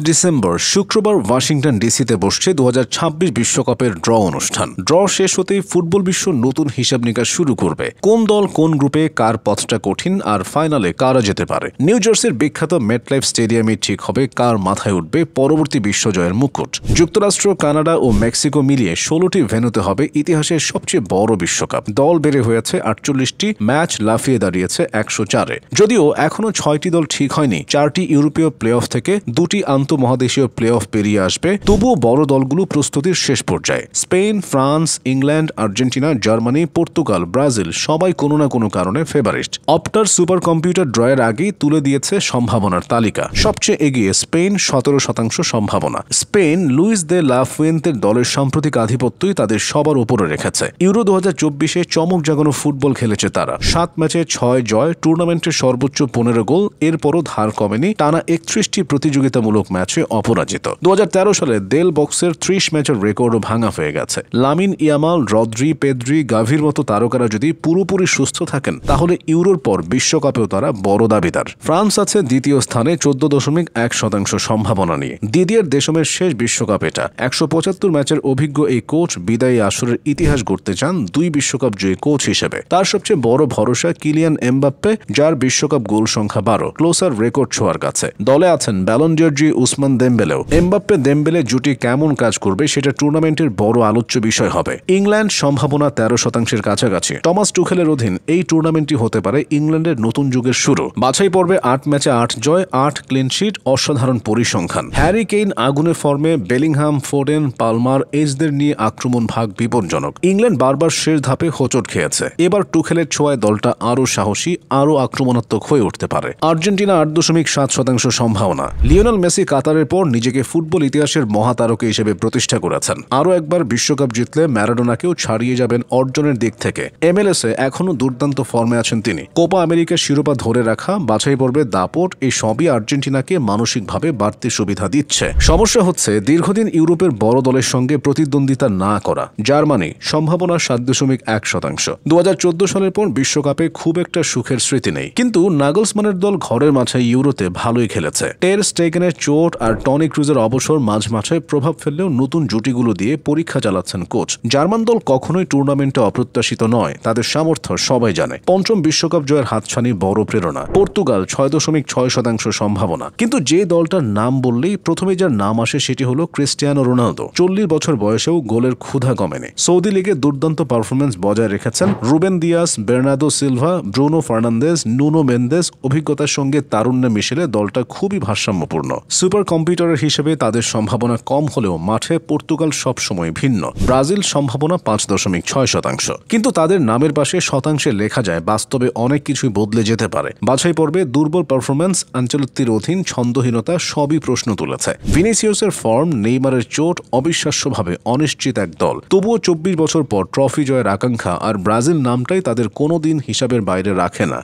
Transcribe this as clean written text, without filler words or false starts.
December শুক্রবার Washington ডিসিতে বসছে 2026 বিশ্বকাপের ড্র অনুষ্ঠান। ড্র শেষ হতেই ফুটবল বিশ্ব নতুন হিসাব নিকাশ শুরু করবে। কোন দল কোন গ্রুপে, কার পথটা কঠিন, আর ফাইনালে কারা যেতে পারে। নিউ জার্সির বিখ্যাত মেটলাইফ স্টেডিয়ামে ঠিক হবে কার মাথায় উঠবে পরবর্তী বিশ্বজয়ের মুকুট। যুক্তরাষ্ট্র, কানাডা ও মেক্সিকো মিলিয়ে 16টি ভেন্যুতে হবে ইতিহাসের সবচেয়ে বড় বিশ্বকাপ। দল বেড়ে হয়েছে 48টি, ম্যাচ লাফিয়ে দাঁড়িয়েছে 104-এ। যদিও এখনও 6টি দল ঠিক হয়নি। 4টি ইউরোপীয় প্লে অফ থেকে 2টি আন্তঃমহাদেশীয় প্লে অফ পেরিয়ে আসবে। তবুও বড় দলগুলো প্রস্তুতির শেষ পর্যায়ে। Spain, France, England, Argentina, Germany, Portugal, Brazil সবাই কোনো না কোনো কারণে ফেভারিট। অপটার সুপার কম্পিউটার ড্রয়ের আগেই তুলে দিয়েছে সম্ভাবনার তালিকা। সবচেয়ে এগিয়ে স্পেন, 17% সম্ভাবনা। স্পেন লুইস দে লা ফুয়েন্তের দলের সাম্প্রতিক আধিপত্যই তাদের সবার উপরে রেখেছে। ইউরো 2024-এ চমক জাগানো ফুটবল খেলেছে তারা। 7 ম্যাচে 6 জয়, টুর্নামেন্টের সর্বোচ্চ 15 গোল। এরপরও ধার কমেনি, টানা 31টি প্রতিযোগিতামূলক ম্যাচে অপরাজিত। 2013 সালে দেল বক্সের 30 ম্যাচের রেকর্ডও ভাঙা হয়ে গেছে। Lamine Yamal, Rodri, Pedri, Gvir মতো তারকারা যদি পুরোপুরি সুস্থ থাকেন তাহলে ইউরোর পর বিশ্বকাপেও তারা বড় দাবিদার। ফ্রান্স আছে দ্বিতীয় স্থানে 14.1% সম্ভাবনা নিয়ে। দিদিয়ের দেশমের শেষ বিশ্বকাপ এটা। 175 ম্যাচের অভিজ্ঞ এই কোচ বিদায়ী আসরের ইতিহাস গড়তে চান 2 বিশ্বকাপ জয়ী কোচ হিসেবে। তার সবচেয়ে বড় ভরসা কিলিয়ান এমবাপ্পে, যার বিশ্বকাপ গোল সংখ্যা 12, ক্লোসার রেকর্ড ছোঁয়ার কাছে। দলে আছেন ব্যালন ডি'অর উসমান দেমবেলেও। এমবাপ্পে দেমবেলে জুটি কেমন কাজ করবে সেটা টুর্নামেন্টের বড় আলোচ্য বিষয় হবে। ইংল্যান্ড সম্ভাবনা 13%-এর কাছাকাছি। টমাস টুখেলের অধীন এই টুর্নামেন্টটি হতে পারে ইংল্যান্ডের নতুন যুগের শুরু। বাছাই পর্বে 8 ম্যাচে 8 জয়, 8 ক্লিনশিট, অসাধারণ পরিসংখ্যান। হ্যারি কেইন আগুনে ফর্মে, বেলিংহাম, ফোডেন, পালমার, এজদের নিয়ে আক্রমণ ভাগ বিপজ্জনক। ইংল্যান্ড বারবার শেষ ধাপে হোঁচট খেয়েছে। এবার টুখেলের ছোঁয়ায় দলটা আরও সাহসী, আরও আক্রমণাত্মক হয়ে উঠতে পারে। আর্জেন্টিনা 8.7% সম্ভাবনা। লিওনেল মেসি কাতারের পর নিজেকে ফুটবল ইতিহাসের মহাতারকা হিসেবে প্রতিষ্ঠা করেছেন। আরও একবার বিশ্বকাপ জিতলে ম্যারাডোনাকেও ছাড়িয়ে যাবেন অর্জনের দিক থেকে। MLS-এ এখনও দুর্দান্ত ফর্মে আছেন তিনি। কোপা আমেরিকার শিরোপা ধরে রাখা, বাছাই পর্বে দাপট, এই সবই আর্জেন্টিনাকে মানসিকভাবে বাড়তি সুবিধা দিচ্ছে। সমস্যা হচ্ছে দীর্ঘদিন ইউরোপের বড় দলের সঙ্গে প্রতিদ্বন্দ্বিতা না করা। জার্মানি সম্ভাবনা 7.1%। 2014 সালের পর বিশ্বকাপে খুব একটা সুখের স্মৃতি নেই, কিন্তু নাগলসমানের দল ঘরের মাঠে ইউরোতে ভালোই খেলেছে। টের স্টেগেনের চোট আর টনি ক্রুজের অবসর মাঝ মাঠে প্রভাব ফেললেও নতুন জুটিগুলো দিয়ে পরীক্ষা চালাচ্ছেন কোচ। জার্মান দল কখনোই টুর্নামেন্টে অপ্রত্যাশিত নয়, তাদের সামর্থ্য সবাই জানে। 5ম বিশ্বকাপ জয়ের হাতছানি বড় প্রেরণা। পর্তুগাল 6.6% সম্ভাবনা। কিন্তু যে দলটার নাম বললেই প্রথমে যার নাম আসে সেটি হলো ক্রিস্টিয়ানো রোনালদো। 40 বছর বয়সেও গোলের ক্ষুধা কমেনি। সৌদি লিগে দুর্দান্ত পারফরমেন্স বজায় রেখেছেন Ruben Dias, Bernardo Silva, Bruno Fernandes, Nuno Mendes. অভিজ্ঞতার সঙ্গে তারুণ্যে মিশেলে দলটা খুবই ভারসাম্যপূর্ণ। সুপার কম্পিউটারের হিসেবে তাদের সম্ভাবনা কম হলেও মাঠে পর্তুগাল সবসময় ভিন্ন। ব্রাজিল সম্ভাবনা 5.6%। কিন্তু তাদের নামের পাশে শতাংশে লেখা যায় বাস্তবে অনেক কিছুই বদলে যেতে পারে। বাছাই পর্বে দুর্বল পারফরমেন্স, আঞ্চলিকতির অধীন ছন্দহীনতা সবই প্রশ্ন তুলেছে। ভিনিসিয়াসের ফর্ম, নেইমারের চোট, অবিশ্বাস্যভাবে অনিশ্চিত এক দল। তবুও 24 বছর পর ট্রফি জয়ের আকাঙ্ক্ষা আর ব্রাজিল নামটাই তাদের কোনোদিন হিসাবের বাইরে রাখে না।